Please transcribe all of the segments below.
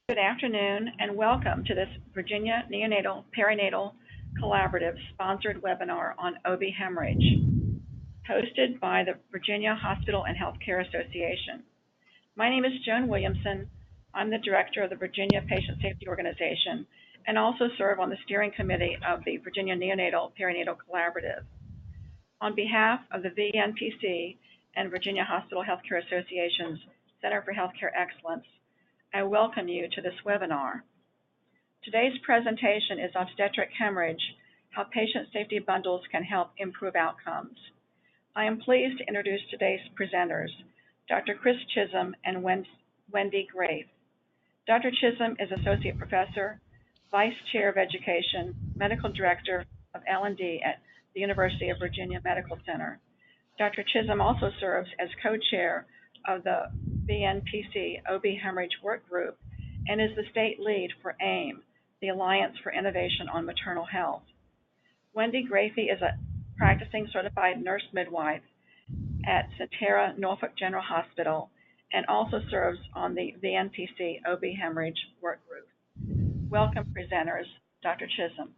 Good afternoon and welcome to this Virginia Neonatal Perinatal Collaborative sponsored webinar on OB hemorrhage, hosted by the Virginia Hospital and Healthcare Association. My name is Joan Williamson. I'm the director of the Virginia Patient Safety Organization and also serve on the steering committee of the Virginia Neonatal Perinatal Collaborative. On behalf of the VNPC and Virginia Hospital Healthcare Association's Center for Healthcare Excellence, I welcome you to this webinar. Today's presentation is Obstetric Hemorrhage, How Patient Safety Bundles Can Help Improve Outcomes. I am pleased to introduce today's presenters, Dr. Chris Chisholm and Wendy Grafe. Dr. Chisholm is Associate Professor, Vice Chair of Education, Medical Director of L&D at the University of Virginia Medical Center. Dr. Chisholm also serves as co-chair of the VNPC OB Hemorrhage Work Group and is the state lead for AIM, the Alliance for Innovation on Maternal Health. Wendy Grafe is a practicing certified nurse midwife at Centera Norfolk General Hospital and also serves on the VNPC OB Hemorrhage Work Group. Welcome, presenters. Dr. Chisholm.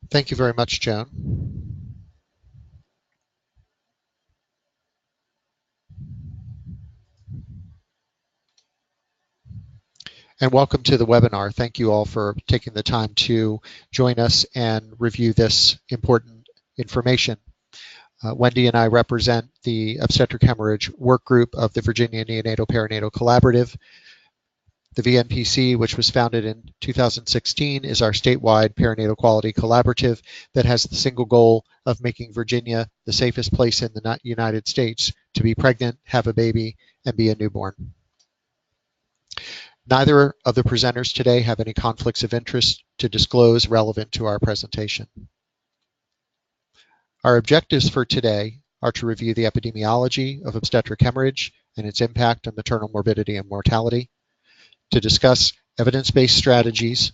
Thank you very much, Joan. And welcome to the webinar. Thank you all for taking the time to join us and review this important information. Wendy and I represent the Obstetric Hemorrhage Work Group of the Virginia Neonatal Perinatal Collaborative. The VNPC, which was founded in 2016, is our statewide perinatal quality collaborative that has the single goal of making Virginia the safest place in the United States to be pregnant, have a baby, and be a newborn. Neither of the presenters today have any conflicts of interest to disclose relevant to our presentation. Our objectives for today are to review the epidemiology of obstetric hemorrhage and its impact on maternal morbidity and mortality, to discuss evidence-based strategies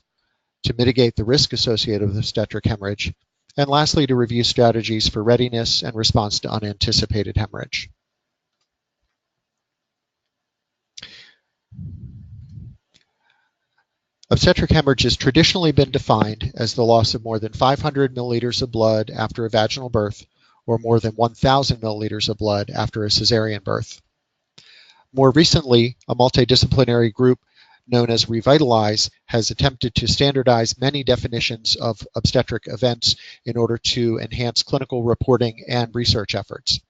to mitigate the risk associated with obstetric hemorrhage, and lastly, to review strategies for readiness and response to unanticipated hemorrhage. Obstetric hemorrhage has traditionally been defined as the loss of more than 500 milliliters of blood after a vaginal birth or more than 1,000 milliliters of blood after a cesarean birth. More recently, a multidisciplinary group known as Revitalize has attempted to standardize many definitions of obstetric events in order to enhance clinical reporting and research efforts.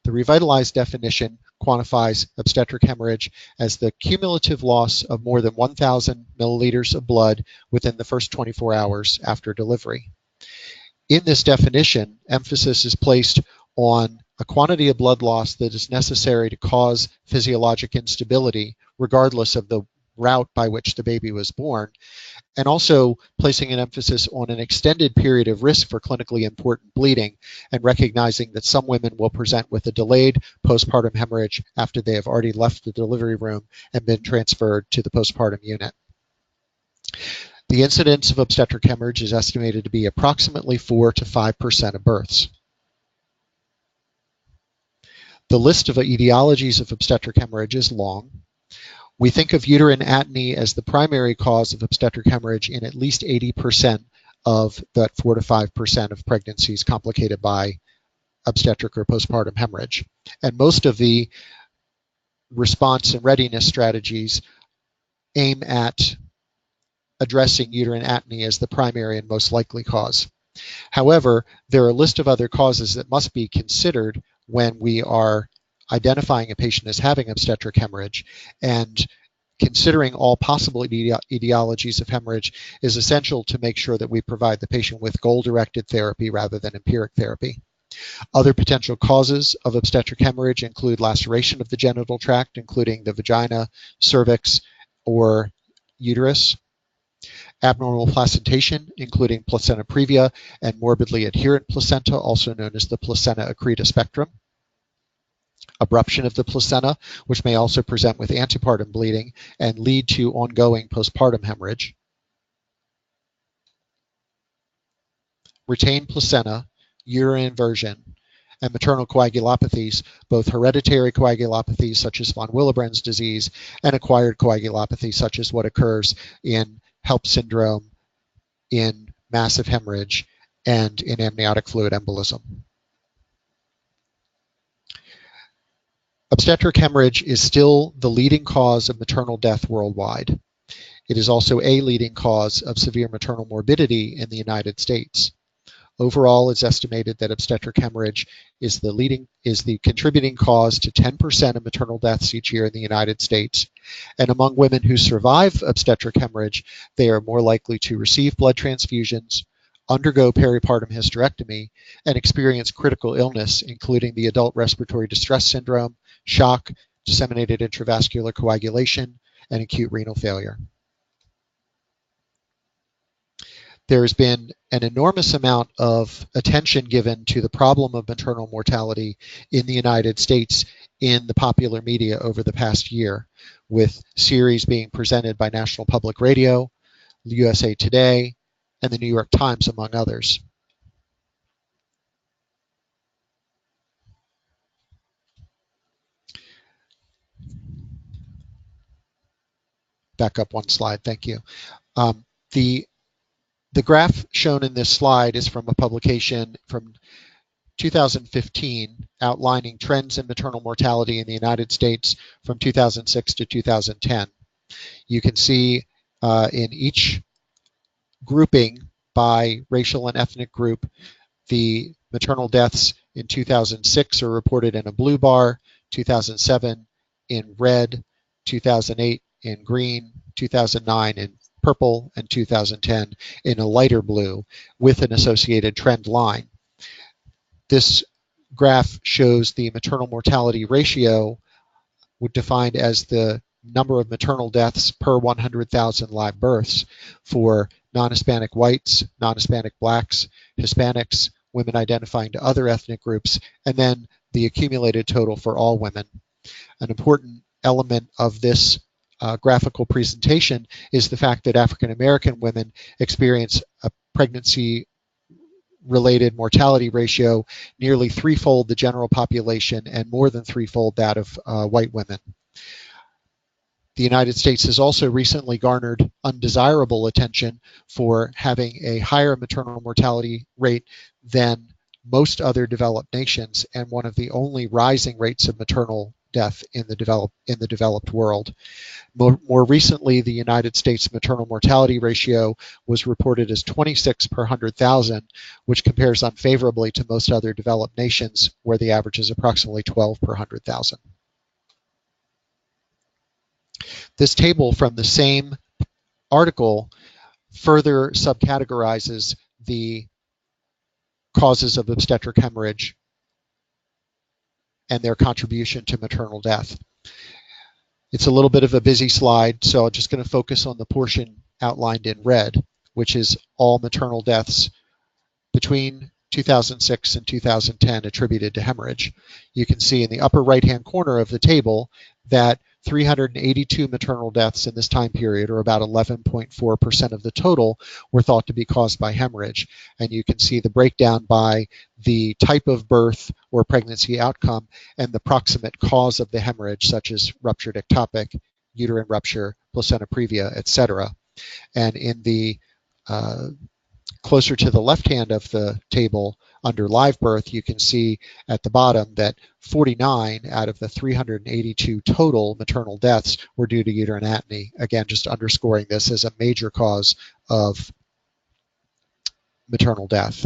The Revitalize definition quantifies obstetric hemorrhage as the cumulative loss of more than 1,000 milliliters of blood within the first 24 hours after delivery. In this definition, emphasis is placed on a quantity of blood loss that is necessary to cause physiologic instability, regardless of the route by which the baby was born, and also placing an emphasis on an extended period of risk for clinically important bleeding and recognizing that some women will present with a delayed postpartum hemorrhage after they have already left the delivery room and been transferred to the postpartum unit. The incidence of obstetric hemorrhage is estimated to be approximately 4 to 5% of births. The list of etiologies of obstetric hemorrhage is long. We think of uterine atony as the primary cause of obstetric hemorrhage in at least 80% of that 4 to 5% of pregnancies complicated by obstetric or postpartum hemorrhage. And most of the response and readiness strategies aim at addressing uterine atony as the primary and most likely cause. However, there are a list of other causes that must be considered when we are identifying a patient as having obstetric hemorrhage, and considering all possible etiologies of hemorrhage is essential to make sure that we provide the patient with goal-directed therapy rather than empiric therapy. Other potential causes of obstetric hemorrhage include laceration of the genital tract, including the vagina, cervix, or uterus, abnormal placentation, including placenta previa and morbidly adherent placenta, also known as the placenta accreta spectrum, abruption of the placenta, which may also present with antepartum bleeding and lead to ongoing postpartum hemorrhage, retained placenta, uterine inversion, and maternal coagulopathies, both hereditary coagulopathies such as von Willebrand's disease and acquired coagulopathy such as what occurs in HELP syndrome, in massive hemorrhage, and in amniotic fluid embolism. Obstetric hemorrhage is still the leading cause of maternal death worldwide. It is also a leading cause of severe maternal morbidity in the United States. Overall, it's estimated that obstetric hemorrhage is the contributing cause to 10% of maternal deaths each year in the United States. And among women who survive obstetric hemorrhage, they are more likely to receive blood transfusions, undergo peripartum hysterectomy, and experience critical illness, including the adult respiratory distress syndrome, shock, disseminated intravascular coagulation, and acute renal failure. There has been an enormous amount of attention given to the problem of maternal mortality in the United States in the popular media over the past year, with series being presented by National Public Radio, USA Today, and the New York Times, among others. Back up one slide, thank you. The graph shown in this slide is from a publication from 2015 outlining trends in maternal mortality in the United States from 2006 to 2010. You can see in each grouping by racial and ethnic group, the maternal deaths in 2006 are reported in a blue bar, 2007 in red, 2008 in green, 2009 in purple, and 2010 in a lighter blue with an associated trend line. This graph shows the maternal mortality ratio, defined as the number of maternal deaths per 100,000 live births for non-Hispanic whites, non-Hispanic blacks, Hispanics, women identifying to other ethnic groups, and then the accumulated total for all women. An important element of this graphical presentation is the fact that African American women experience a pregnancy-related mortality ratio nearly threefold the general population and more than threefold that of white women. The United States has also recently garnered undesirable attention for having a higher maternal mortality rate than most other developed nations and one of the only rising rates of maternal death in the developed world. More recently, the United States maternal mortality ratio was reported as 26 per 100,000, which compares unfavorably to most other developed nations, where the average is approximately 12 per 100,000. This table from the same article further subcategorizes the causes of obstetric hemorrhage and their contribution to maternal death. It's a little bit of a busy slide, so I'm just going to focus on the portion outlined in red, which is all maternal deaths between 2006 and 2010 attributed to hemorrhage. You can see in the upper right-hand corner of the table that 382 maternal deaths in this time period, or about 11.4% of the total, were thought to be caused by hemorrhage. And you can see the breakdown by the type of birth or pregnancy outcome and the proximate cause of the hemorrhage, such as ruptured ectopic, uterine rupture, placenta previa, etc. And in the closer to the left hand of the table, under live birth, you can see at the bottom that 49 out of the 382 total maternal deaths were due to uterine atony. Again, just underscoring this as a major cause of maternal death.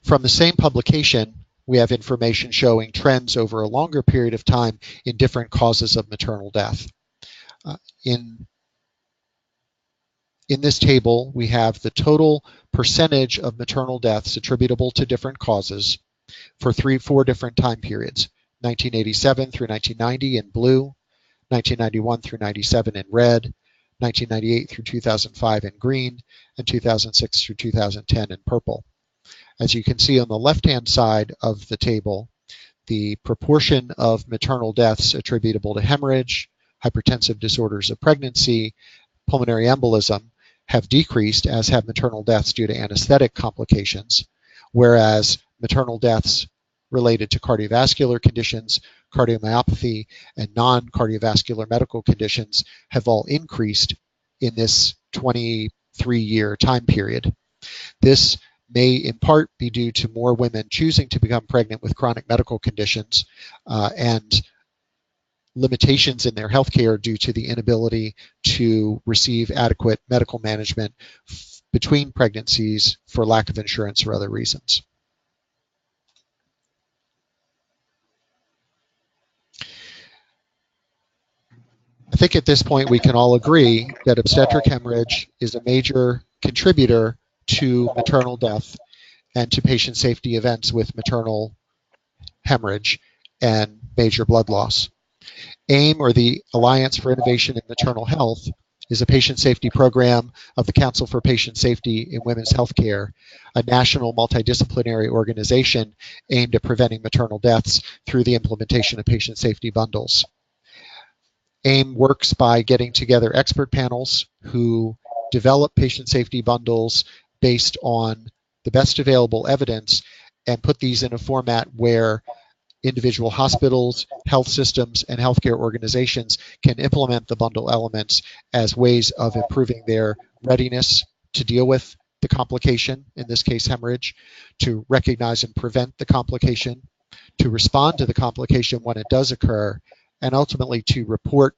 From the same publication, we have information showing trends over a longer period of time in different causes of maternal death. In this table, we have the total percentage of maternal deaths attributable to different causes for four different time periods: 1987 through 1990 in blue, 1991 through 97 in red, 1998 through 2005 in green, and 2006 through 2010 in purple. As you can see on the left-hand side of the table, the proportion of maternal deaths attributable to hemorrhage, hypertensive disorders of pregnancy, pulmonary embolism have decreased, as have maternal deaths due to anesthetic complications, whereas maternal deaths related to cardiovascular conditions, cardiomyopathy, and non-cardiovascular medical conditions have all increased in this 23-year time period. This may in part be due to more women choosing to become pregnant with chronic medical conditions and limitations in their healthcare due to the inability to receive adequate medical management between pregnancies for lack of insurance or other reasons. I think at this point we can all agree that obstetric hemorrhage is a major contributor to maternal death and to patient safety events with maternal hemorrhage and major blood loss. AIM, or the Alliance for Innovation in Maternal Health, is a patient safety program of the Council for Patient Safety in Women's Healthcare, a national multidisciplinary organization aimed at preventing maternal deaths through the implementation of patient safety bundles. AIM works by getting together expert panels who develop patient safety bundles based on the best available evidence and put these in a format where individual hospitals, health systems, and healthcare organizations can implement the bundle elements as ways of improving their readiness to deal with the complication, in this case hemorrhage, to recognize and prevent the complication, to respond to the complication when it does occur, and ultimately to report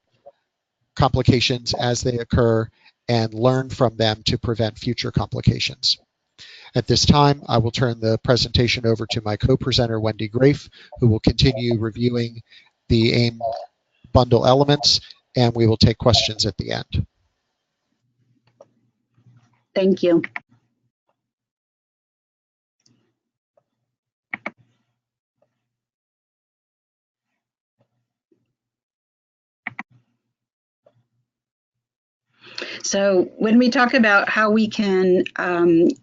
complications as they occur and learn from them to prevent future complications. At this time, I will turn the presentation over to my co-presenter, Wendy Grafe, who will continue reviewing the AIM bundle elements, and we will take questions at the end. Thank you. So when we talk about how we can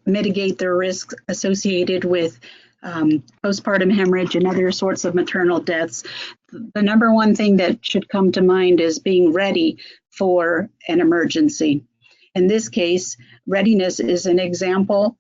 mitigate the risks associated with postpartum hemorrhage and other sorts of maternal deaths, the number one thing that should come to mind is being ready for an emergency. In this case, readiness is an example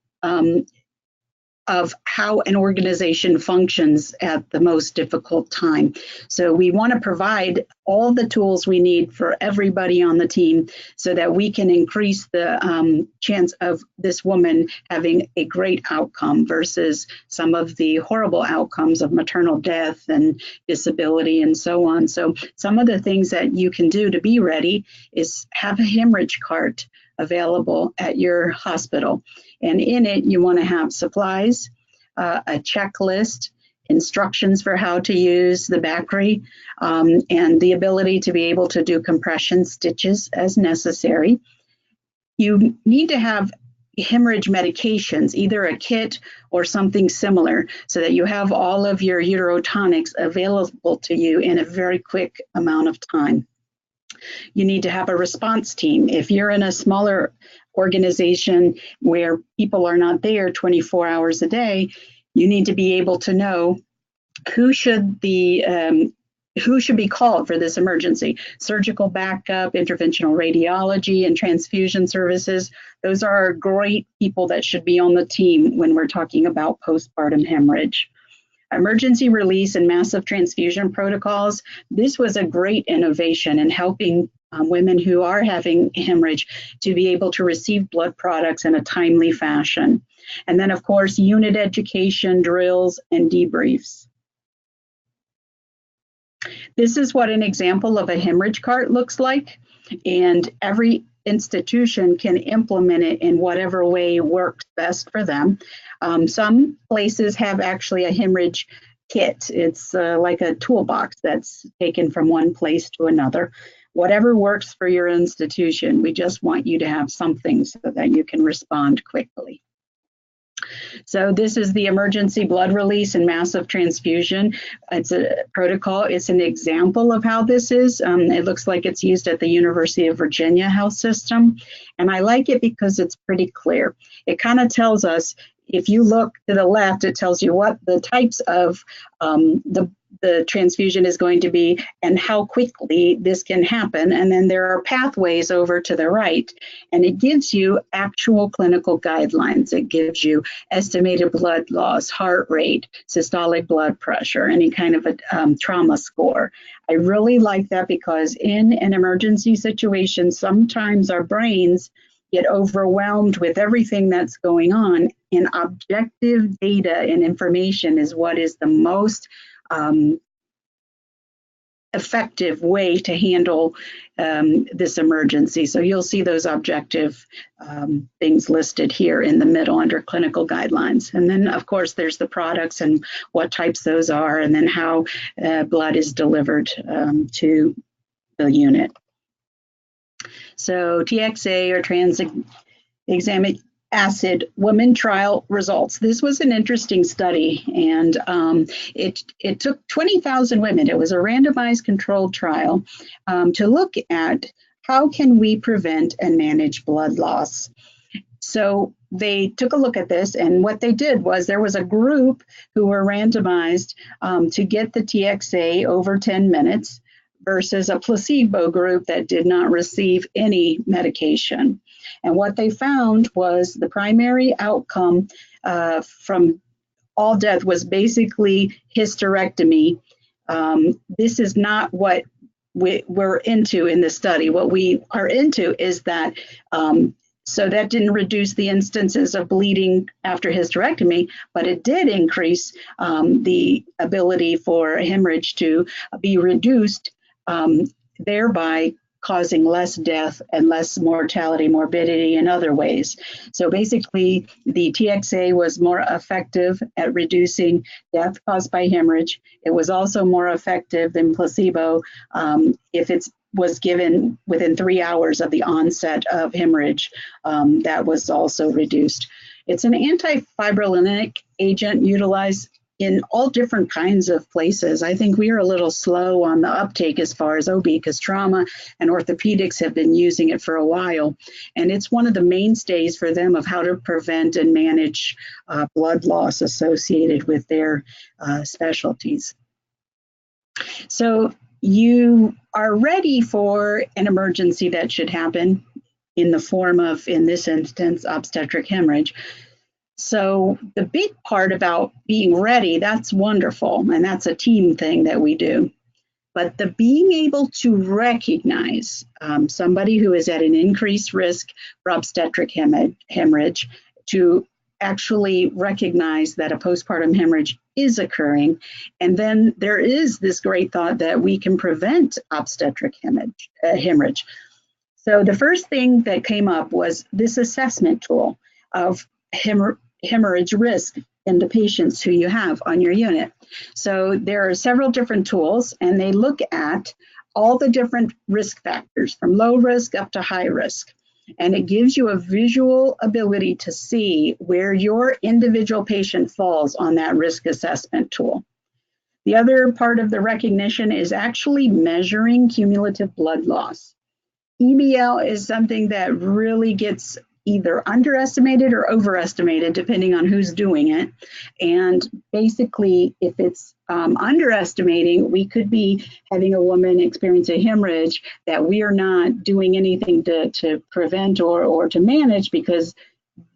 of how an organization functions at the most difficult time. So we want to provide all the tools we need for everybody on the team so that we can increase the chance of this woman having a great outcome versus some of the horrible outcomes of maternal death and disability and so on. So some of the things that you can do to be ready is have a hemorrhage cart available at your hospital. And in it, you want to have supplies, a checklist, instructions for how to use the Bacri, and the ability to be able to do compression stitches as necessary. You need to have hemorrhage medications, either a kit or something similar, so that you have all of your uterotonics available to you in a very quick amount of time. You need to have a response team. If you're in a smaller organization where people are not there 24 hours a day, you need to be able to know who should be called for this emergency. Surgical backup, interventional radiology, and transfusion services. Those are great people that should be on the team when we're talking about postpartum hemorrhage. Emergency release and massive transfusion protocols. This was a great innovation in helping women who are having hemorrhage to be able to receive blood products in a timely fashion. And then, of course, unit education, drills, and debriefs. This is what an example of a hemorrhage cart looks like, and every institution can implement it in whatever way works best for them. Some places have actually a hemorrhage kit. It's like a toolbox that's taken from one place to another. Whatever works for your institution, we just want you to have something so that you can respond quickly. So this is the emergency blood release and massive transfusion. It's a protocol. It's an example of how this is. It looks like it's used at the University of Virginia Health System. And I like it because it's pretty clear. It kind of tells us, if you look to the left, it tells you what the types of the the transfusion is going to be and how quickly this can happen. And then there are pathways over to the right, and it gives you actual clinical guidelines. It gives you estimated blood loss, heart rate, systolic blood pressure, any kind of a trauma score. I really like that because in an emergency situation, sometimes our brains get overwhelmed with everything that's going on, and objective data and information is what is the most effective way to handle this emergency. So you'll see those objective things listed here in the middle under clinical guidelines. And then, of course, there's the products and what types those are, and then how blood is delivered to the unit. So TXA, or tranexamic acid woman trial results. This was an interesting study, and it took 20,000 women. It was a randomized controlled trial to look at how can we prevent and manage blood loss. So they took a look at this, and what they did was there was a group who were randomized to get the TXA over 10 minutes versus a placebo group that did not receive any medication. And what they found was the primary outcome from all death was basically hysterectomy. This is not what we're into in the study. What we are into is that, so that didn't reduce the instances of bleeding after hysterectomy, but it did increase the ability for hemorrhage to be reduced, thereby causing less death and less mortality, morbidity in other ways. So basically, the TXA was more effective at reducing death caused by hemorrhage. It was also more effective than placebo if it was given within 3 hours of the onset of hemorrhage. That was also reduced. It's an antifibrinolytic agent utilized in all different kinds of places. I think we are a little slow on the uptake as far as OB, because trauma and orthopedics have been using it for a while. And it's one of the mainstays for them of how to prevent and manage blood loss associated with their specialties. So you are ready for an emergency that should happen in the form of, in this instance, obstetric hemorrhage. So the big part about being ready, that's wonderful, and that's a team thing that we do. But the being able to recognize somebody who is at an increased risk for obstetric hemorrhage, to actually recognize that a postpartum hemorrhage is occurring, and then there is this great thought that we can prevent obstetric hemorrhage. So the first thing that came up was this assessment tool of hemorrhage risk in the patients who you have on your unit. So there are several different tools, and they look at all the different risk factors from low risk up to high risk. And it gives you a visual ability to see where your individual patient falls on that risk assessment tool. The other part of the recognition is actually measuring cumulative blood loss. EBL is something that really gets either underestimated or overestimated, depending on who's doing it. And basically, if it's underestimating, we could be having a woman experience a hemorrhage that we are not doing anything to prevent or to manage, because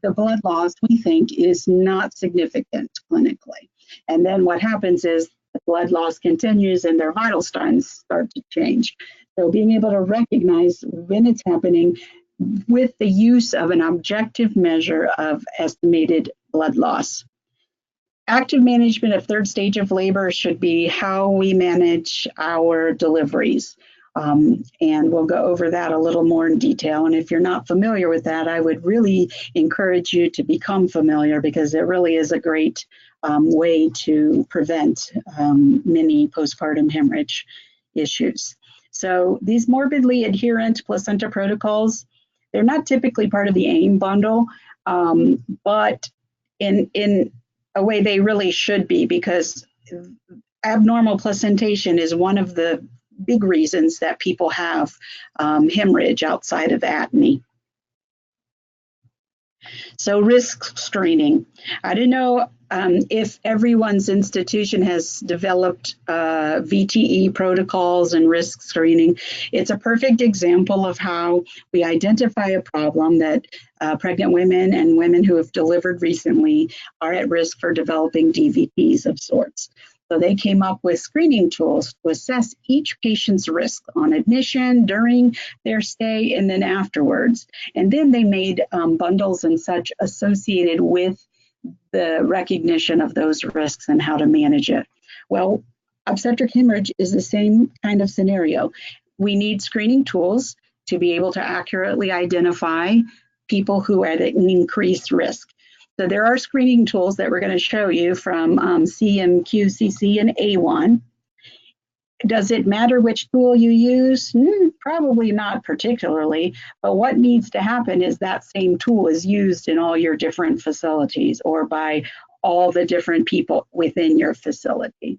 the blood loss, we think, is not significant clinically. And then what happens is the blood loss continues and their vital signs start to change. So being able to recognize when it's happening with the use of an objective measure of estimated blood loss. Active management of third stage of labor should be how we manage our deliveries. And we'll go over that a little more in detail. And if you're not familiar with that, I would really encourage you to become familiar, because it really is a great way to prevent many postpartum hemorrhage issues. So these morbidly adherent placenta protocols, they're not typically part of the AIM bundle, but in a way they really should be, because abnormal placentation is one of the big reasons that people have hemorrhage outside of atony. So risk screening. I don't know if everyone's institution has developed VTE protocols and risk screening, it's a perfect example of how we identify a problem that pregnant women and women who have delivered recently are at risk for developing DVTs of sorts. So they came up with screening tools to assess each patient's risk on admission, during their stay, and then afterwards. And then they made bundles and such associated with the recognition of those risks and how to manage it. Well, obstetric hemorrhage is the same kind of scenario. We need screening tools to be able to accurately identify people who are at an increased risk. So there are screening tools that we're going to show you from CMQCC and A1. Does it matter which tool you use? Probably not particularly, but what needs to happen is that same tool is used in all your different facilities or by all the different people within your facility.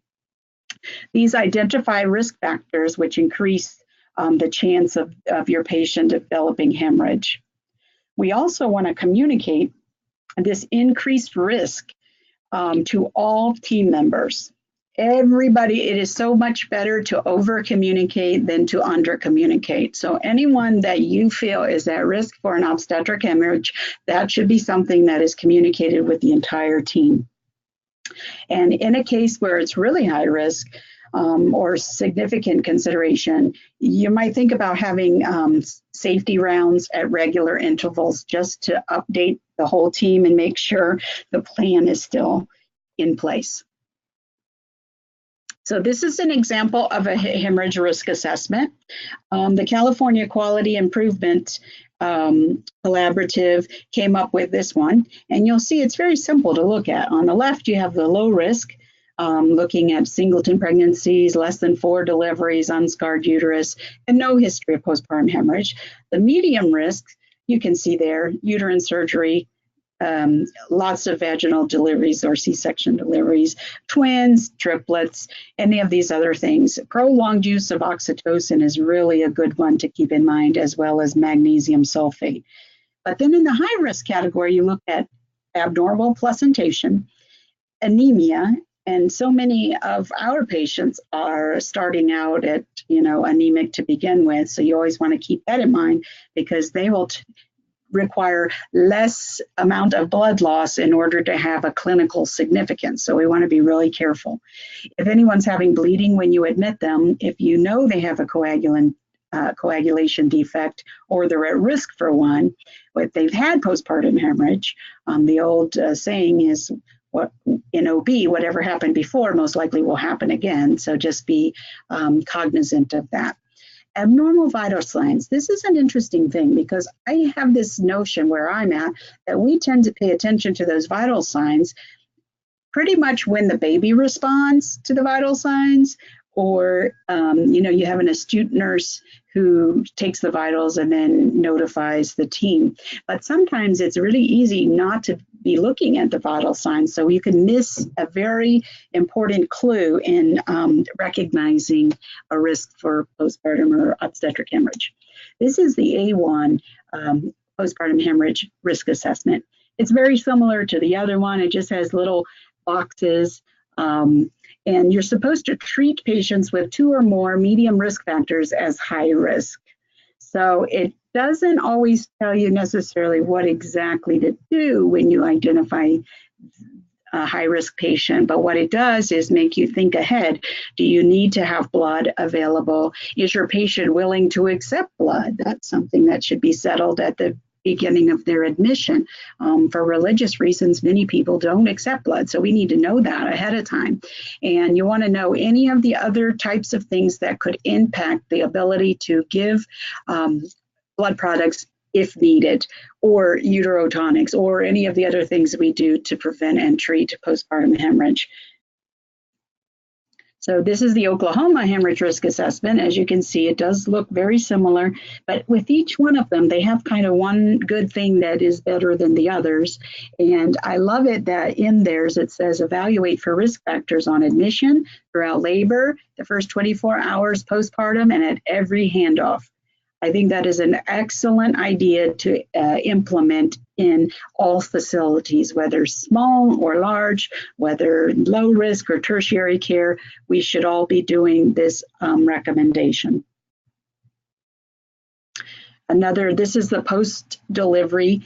These identify risk factors which increase the chance of your patient developing hemorrhage. We also want to communicate this increased risk to all team members. Everybody, it is so much better to over communicate than to under communicate. So anyone that you feel is at risk for an obstetric hemorrhage, that should be something that is communicated with the entire team. And in a case where it's really high risk or significant consideration, you might think about having safety rounds at regular intervals just to update the whole team and make sure the plan is still in place. So this is an example of a hemorrhage risk assessment. The California Quality Improvement Collaborative came up with this one, and you'll see it's very simple to look at. On the left, you have the low risk, looking at singleton pregnancies, less than 4 deliveries, unscarred uterus, and no history of postpartum hemorrhage. The medium risk, you can see there, uterine surgery, lots of vaginal deliveries or C-section deliveries, twins, triplets, any of these other things. Prolonged use of oxytocin is really a good one to keep in mind, as well as magnesium sulfate. But then in the high risk category, you look at abnormal placentation, anemia, and so many of our patients are starting out at, anemic to begin with. So you always want to keep that in mind, because they will require less amount of blood loss in order to have a clinical significance. So we want to be really careful. If anyone's having bleeding when you admit them, if you know they have a coagulation defect or they're at risk for one, if they've had postpartum hemorrhage, the old saying is, in OB, whatever happened before most likely will happen again. So just be cognizant of that. Abnormal vital signs. This is an interesting thing, because I have this notion where I'm at that we tend to pay attention to those vital signs pretty much when the baby responds to the vital signs, or you have an astute nurse who takes the vitals and then notifies the team. But sometimes it's really easy not to be looking at the vital signs, so you can miss a very important clue in recognizing a risk for postpartum or obstetric hemorrhage. This is the A1 postpartum hemorrhage risk assessment. It's very similar to the other one. It just has little boxes. And you're supposed to treat patients with 2 or more medium risk factors as high risk. So it doesn't always tell you necessarily what exactly to do when you identify a high-risk patient, but what it does is make you think ahead. Do you need to have blood available? Is your patient willing to accept blood? That's something that should be settled at the beginning of their admission. For religious reasons, many people don't accept blood, so we need to know that ahead of time. And you want to know any of the other types of things that could impact the ability to give blood products if needed, or uterotonics, or any of the other things we do to prevent and treat postpartum hemorrhage. So this is the Oklahoma hemorrhage risk assessment. As you can see, it does look very similar, but with each one of them, they have kind of one good thing that is better than the others. And I love it that in theirs, it says evaluate for risk factors on admission, throughout labor, the first 24 hours postpartum, and at every handoff. I think that is an excellent idea to implement in all facilities, whether small or large, whether low risk or tertiary care. We should all be doing this recommendation. This is the post-delivery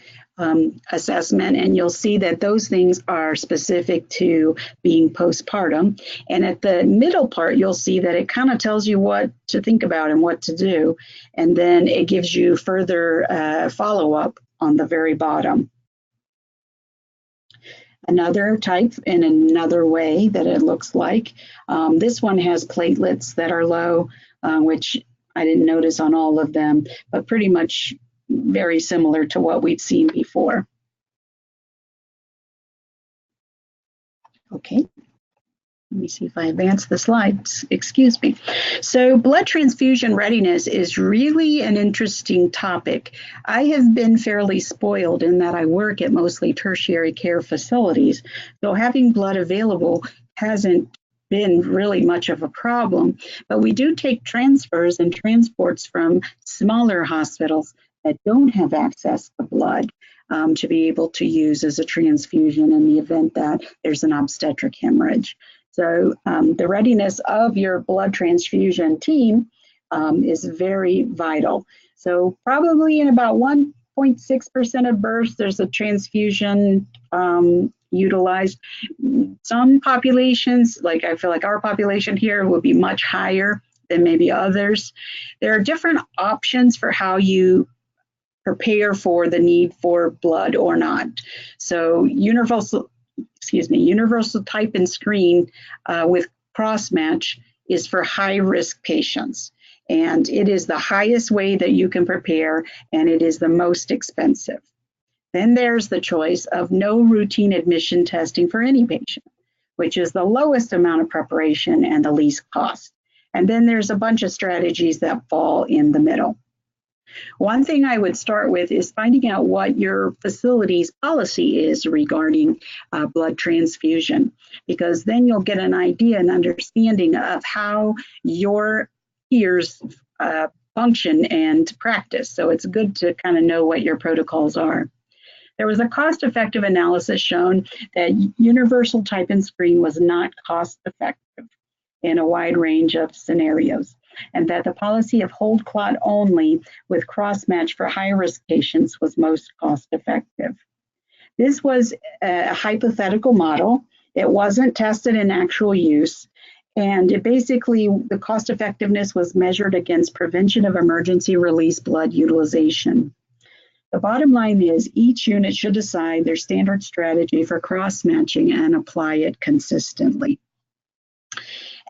assessment, and you'll see that those things are specific to being postpartum. And at the middle part, you'll see that it kind of tells you what to think about and what to do. And then it gives you further follow-up on the very bottom. Another type in another way that it looks like, this one has platelets that are low, which I didn't notice on all of them, but pretty much very similar to what we've seen before. Okay, let me see if I advance the slides, excuse me. So blood transfusion readiness is really an interesting topic. I have been fairly spoiled in that I work at mostly tertiary care facilities, so having blood available hasn't been really much of a problem, but we do take transfers and transports from smaller hospitals that don't have access to blood to be able to use as a transfusion in the event that there's an obstetric hemorrhage. So the readiness of your blood transfusion team is very vital. So probably in about 1.6% of births, there's a transfusion utilized. Some populations, like I feel like our population here, will be much higher than maybe others. There are different options for how you prepare for the need for blood or not. So universal type and screen with cross-match is for high-risk patients. And it is the highest way that you can prepare, and it is the most expensive. Then there's the choice of no routine admission testing for any patient, which is the lowest amount of preparation and the least cost. And then there's a bunch of strategies that fall in the middle. One thing I would start with is finding out what your facility's policy is regarding blood transfusion, because then you'll get an idea and understanding of how your peers function and practice. So it's good to kind of know what your protocols are. There was a cost-effective analysis shown that universal type and screen was not cost-effective in a wide range of scenarios, and that the policy of whole clot only with cross-match for high-risk patients was most cost-effective. This was a hypothetical model. It wasn't tested in actual use, and it basically, the cost-effectiveness was measured against prevention of emergency release blood utilization. The bottom line is each unit should decide their standard strategy for cross-matching and apply it consistently.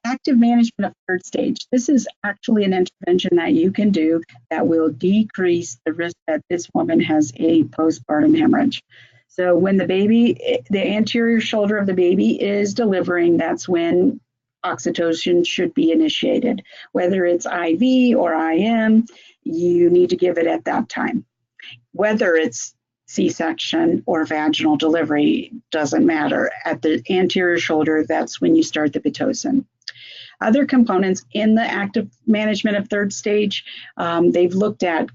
Active management of third stage. This is actually an intervention that you can do that will decrease the risk that this woman has a postpartum hemorrhage. So when the anterior shoulder of the baby is delivering, that's when oxytocin should be initiated. Whether it's IV or IM, you need to give it at that time. Whether it's C-section or vaginal delivery, doesn't matter. At the anterior shoulder, that's when you start the Pitocin. Other components in the active management of third stage, they've looked at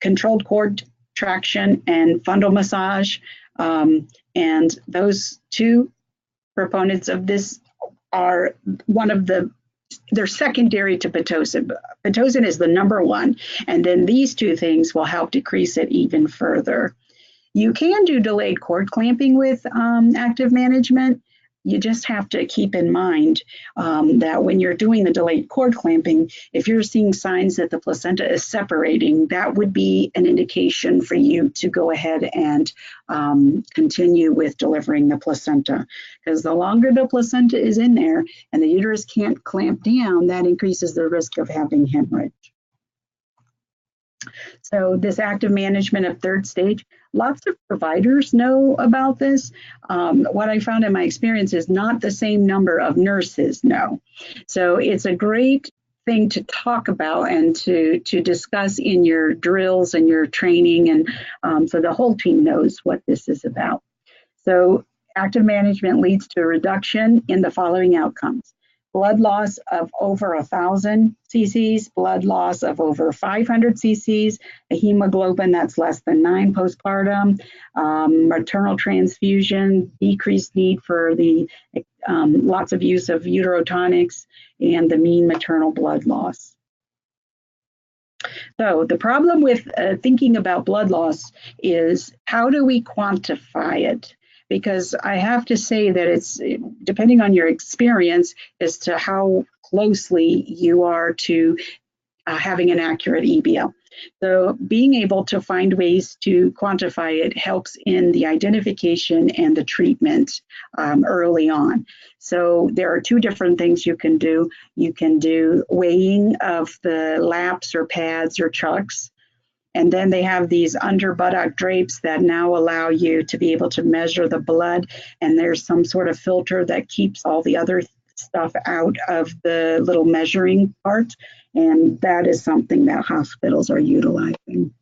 controlled cord traction and fundal massage, and those two proponents of this are they're secondary to Pitocin. Pitocin is the number one, and then these two things will help decrease it even further. You can do delayed cord clamping with active management. You just have to keep in mind that when you're doing the delayed cord clamping, if you're seeing signs that the placenta is separating, that would be an indication for you to go ahead and continue with delivering the placenta. Because the longer the placenta is in there and the uterus can't clamp down, that increases the risk of having hemorrhage. So this active management of third stage, lots of providers know about this. What I found in my experience is not the same number of nurses know. So it's a great thing to talk about and to discuss in your drills and your training, and so the whole team knows what this is about. So active management leads to a reduction in the following outcomes: blood loss of over 1,000 cc's, blood loss of over 500 cc's, a hemoglobin that's less than 9 postpartum, maternal transfusion, decreased need for the lots of use of uterotonics, and the mean maternal blood loss. So the problem with thinking about blood loss is, how do we quantify it? Because I have to say that it's depending on your experience as to how closely you are to having an accurate EBL. So being able to find ways to quantify it helps in the identification and the treatment early on. So there are two different things you can do. You can do weighing of the laps or pads or chucks. And then they have these under buttock drapes that now allow you to be able to measure the blood. And there's some sort of filter that keeps all the other stuff out of the little measuring part. And that is something that hospitals are utilizing.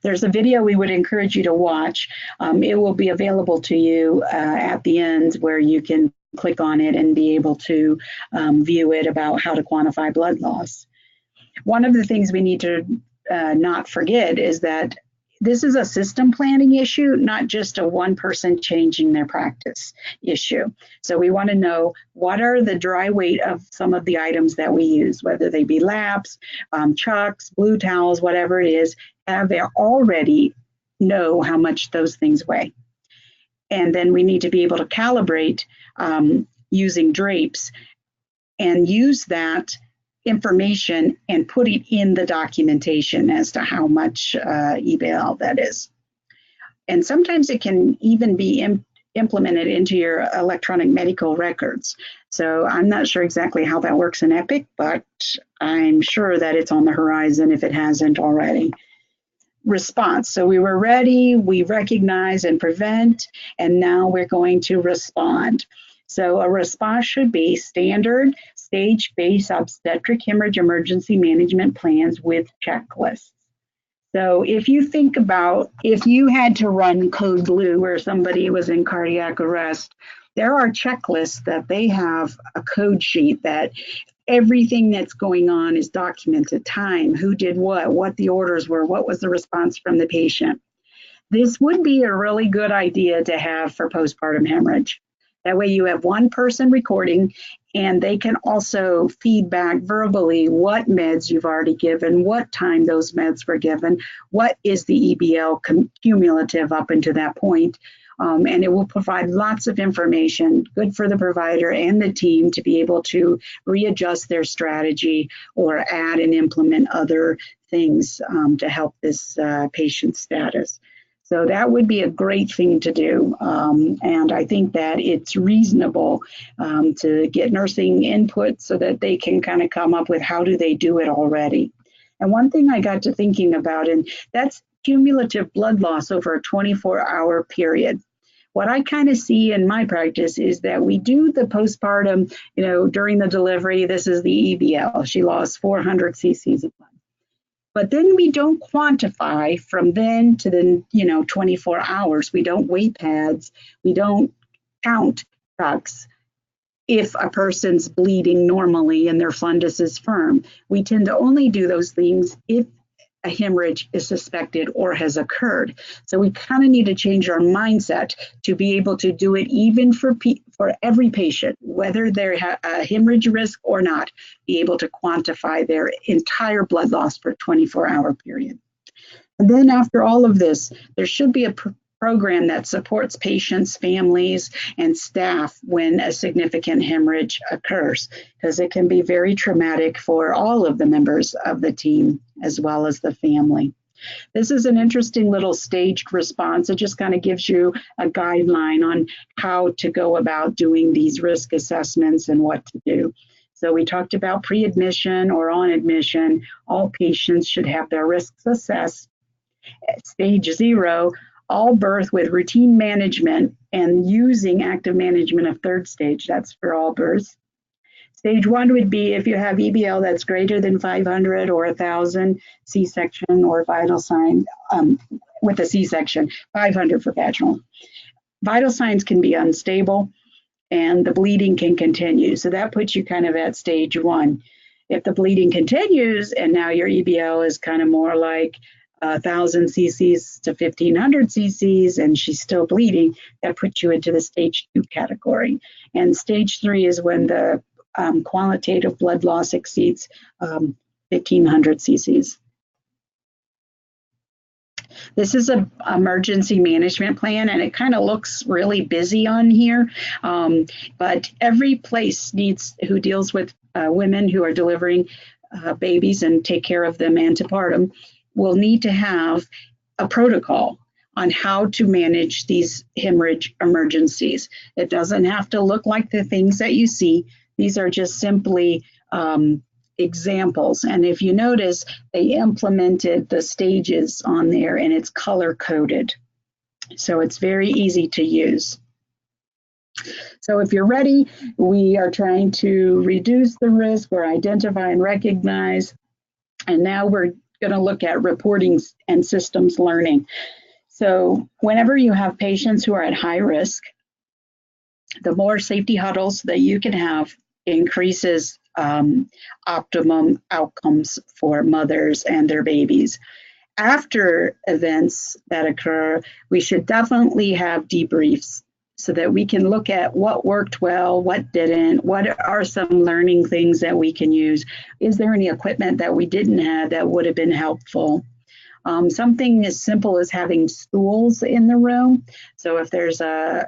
There's a video we would encourage you to watch. It will be available to you at the end, where you can click on it and be able to view it about how to quantify blood loss. One of the things we need to not forget is that this is a system planning issue, not just a one person changing their practice issue. So we want to know, what are the dry weight of some of the items that we use, whether they be laps, chucks, blue towels, whatever it is. Have they already know how much those things weigh? And then we need to be able to calibrate using drapes and use that information and put it in the documentation as to how much EBL that is. And sometimes it can even be implemented into your electronic medical records. So I'm not sure exactly how that works in Epic, but I'm sure that it's on the horizon if it hasn't already. Response. So we were ready, we recognize and prevent, and now we're going to respond. So a response should be standard stage-based obstetric hemorrhage emergency management plans with checklists. So if you think about, if you had to run code blue where somebody was in cardiac arrest, there are checklists that they have a code sheet that everything that's going on is documented: time, who did what the orders were, what was the response from the patient. This would be a really good idea to have for postpartum hemorrhage. That way you have one person recording, and they can also feedback verbally what meds you've already given, what time those meds were given, what is the EBL cumulative up until that point. And it will provide lots of information, good for the provider and the team to be able to readjust their strategy or add and implement other things to help this patient status. So that would be a great thing to do. And I think that it's reasonable to get nursing input so that they can kind of come up with how do they do it already. And one thing I got to thinking about, and that's cumulative blood loss over a 24-hour period. What I kind of see in my practice is that we do the postpartum, during the delivery, this is the EBL. She lost 400 cc's of blood. But then we don't quantify from then to the 24 hours. We don't weigh pads. We don't count chucks if a person's bleeding normally and their fundus is firm. We tend to only do those things if a hemorrhage is suspected or has occurred. So we kind of need to change our mindset to be able to do it even for every patient, whether they're a hemorrhage risk or not, be able to quantify their entire blood loss for a 24-hour period. And then after all of this, there should be a program that supports patients, families, and staff when a significant hemorrhage occurs, because it can be very traumatic for all of the members of the team as well as the family. This is an interesting little staged response. It just kind of gives you a guideline on how to go about doing these risk assessments and what to do. So we talked about pre-admission or on admission. All patients should have their risks assessed. At stage 0, all birth with routine management and using active management of third stage. That's for all births. Stage 1 would be if you have EBL that's greater than 500 or 1,000, C-section or vital sign with a C-section, 500 for vaginal. Vital signs can be unstable, and the bleeding can continue. So that puts you kind of at stage 1. If the bleeding continues and now your EBL is kind of more like 1,000 cc's to 1,500 cc's and she's still bleeding, that puts you into the stage 2 category. And stage 3 is when the qualitative blood loss exceeds 1,500 cc's. This is an emergency management plan, and it kind of looks really busy on here, but every place who deals with women who are delivering babies and take care of them antepartum will need to have a protocol on how to manage these hemorrhage emergencies. It doesn't have to look like the things that you see. These are just simply examples. And if you notice, they implemented the stages on there and it's color coded. So it's very easy to use. So if you're ready, we are trying to reduce the risk or identify and recognize. And now we're going to look at reporting and systems learning. So whenever you have patients who are at high risk, the more safety huddles that you can have increases optimum outcomes for mothers and their babies. After events that occur, we should definitely have debriefs so that we can look at what worked well, what didn't, what are some learning things that we can use. Is there any equipment that we didn't have that would have been helpful? Something as simple as having stools in the room. So if there's a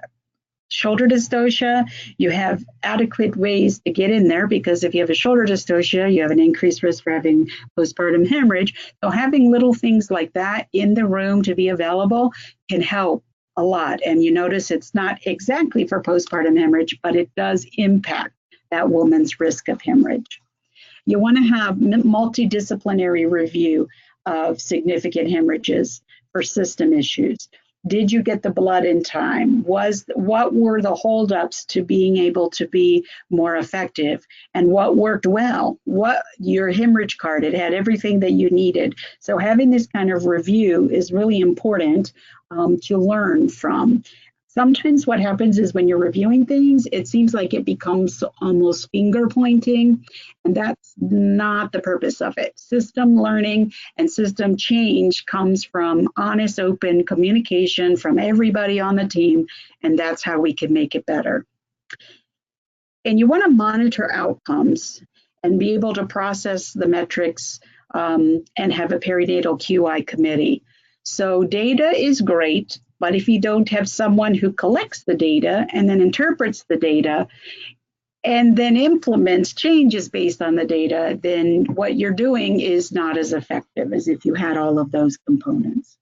shoulder dystocia, you have adequate ways to get in there, because if you have a shoulder dystocia, you have an increased risk for having postpartum hemorrhage. So having little things like that in the room to be available can help a lot. And you notice it's not exactly for postpartum hemorrhage, but it does impact that woman's risk of hemorrhage. You want to have multidisciplinary review of significant hemorrhages for system issues. Did you get the blood in time? What were the holdups to being able to be more effective? And what worked well? What your hemorrhage card, it had everything that you needed. So having this kind of review is really important to learn from. Sometimes what happens is when you're reviewing things, it seems like it becomes almost finger pointing, and that's not the purpose of it. System learning and system change comes from honest, open communication from everybody on the team, and that's how we can make it better. And you want to monitor outcomes and be able to process the metrics and have a perinatal QI committee. So data is great, but if you don't have someone who collects the data and then interprets the data and then implements changes based on the data, then what you're doing is not as effective as if you had all of those components.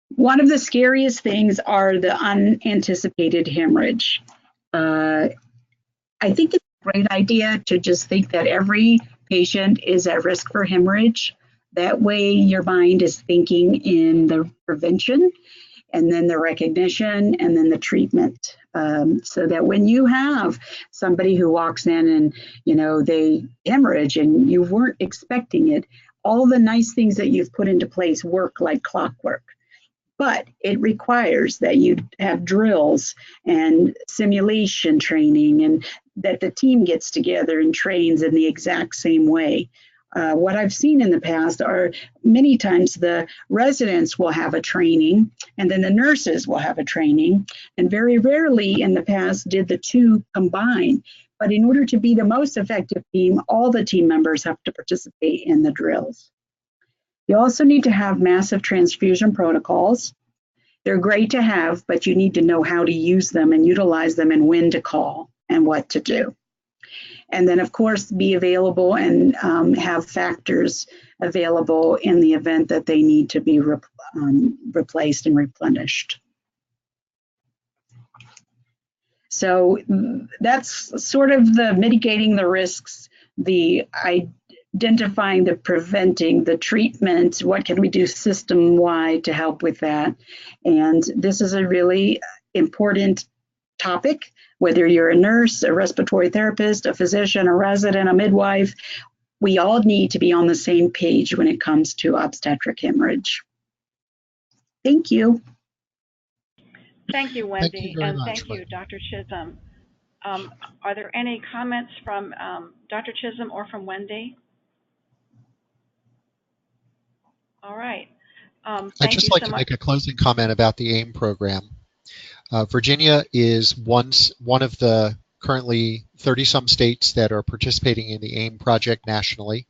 One of the scariest things are the unanticipated hemorrhage. I think it's a great idea to just think that every patient is at risk for hemorrhage. That way your mind is thinking in the prevention and then the recognition and then the treatment. So that when you have somebody who walks in and, they hemorrhage and you weren't expecting it, all the nice things that you've put into place work like clockwork. But it requires that you have drills and simulation training and that the team gets together and trains in the exact same way. What I've seen in the past are many times the residents will have a training and then the nurses will have a training, and very rarely in the past did the two combine. But in order to be the most effective team, all the team members have to participate in the drills. You also need to have massive transfusion protocols. They're great to have, but you need to know how to use them and utilize them and when to call and what to do. And then, of course, be available and have factors available in the event that they need to be replaced and replenished. So that's sort of the mitigating the risks, the identifying, the preventing, the treatment, what can we do system-wide to help with that. And this is a really important topic. Whether you're a nurse, a respiratory therapist, a physician, a resident, a midwife, we all need to be on the same page when it comes to obstetric hemorrhage. Thank you. Thank you, Thank you Wendy, very and much, thank you, Wendy. Dr. Chisholm. Are there any comments from Dr. Chisholm or from Wendy? All right. I'd Thank just you like so to much. make a closing comment about the AIM program. Virginia is one of the currently 30-some states that are participating in the AIM project nationally.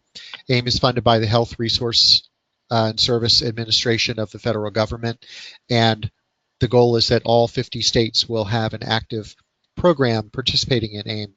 AIM is funded by the Health Resource and Service Administration of the federal government, and the goal is that all 50 states will have an active program participating in AIM.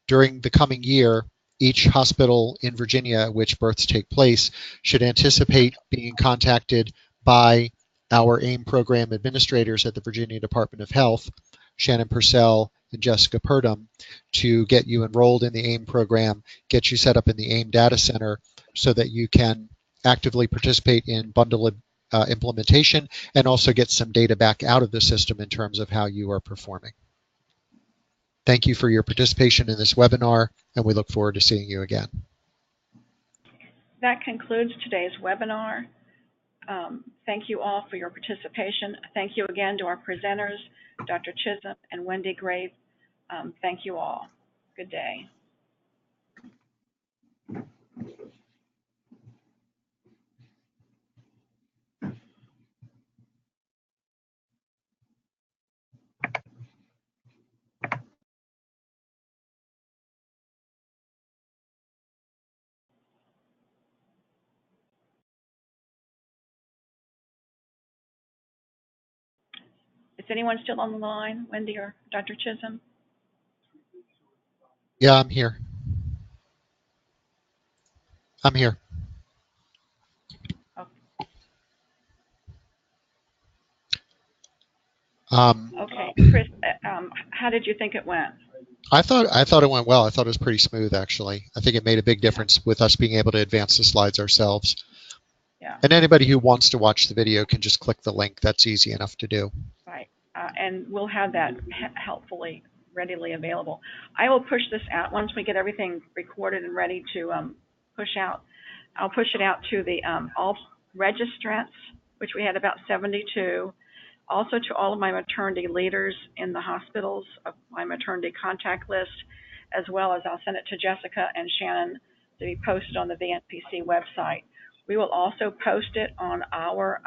During the coming year, each hospital in Virginia at which births take place should anticipate being contacted by our AIM program administrators at the Virginia Department of Health, Shannon Purcell and Jessica Purdom, to get you enrolled in the AIM program, get you set up in the AIM data center so that you can actively participate in bundle implementation and also get some data back out of the system in terms of how you are performing. Thank you for your participation in this webinar, and we look forward to seeing you again. That concludes today's webinar. Thank you all for your participation. Thank you again to our presenters, Dr. Chisholm and Wendy Grave. Thank you all. Good day. Is anyone still on the line, Wendy or Dr. Chisholm? Yeah, I'm here. I'm here. Okay, Chris, how did you think it went? I thought it went well. I thought it was pretty smooth, actually. I think it made a big difference with us being able to advance the slides ourselves. Yeah. And anybody who wants to watch the video can just click the link. That's easy enough to do. Right, and we'll have that readily available. I will push this out once we get everything recorded and ready to push out. I'll push it out to the all registrants, which we had about 72. Also to all of my maternity leaders in the hospitals of my maternity contact list, as well as I'll send it to Jessica and Shannon to be posted on the VNPC website. We will also post it on our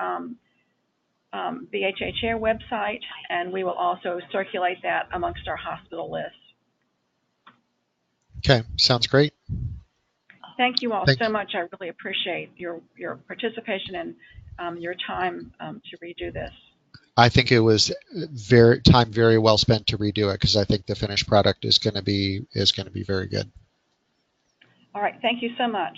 VHHA website, and we will also circulate that amongst our hospital list. Okay, sounds great. Thank you all so much. I really appreciate your participation and your time to redo this. I think it was very well spent to redo it because I think the finished product is going to be very good. All right, thank you so much.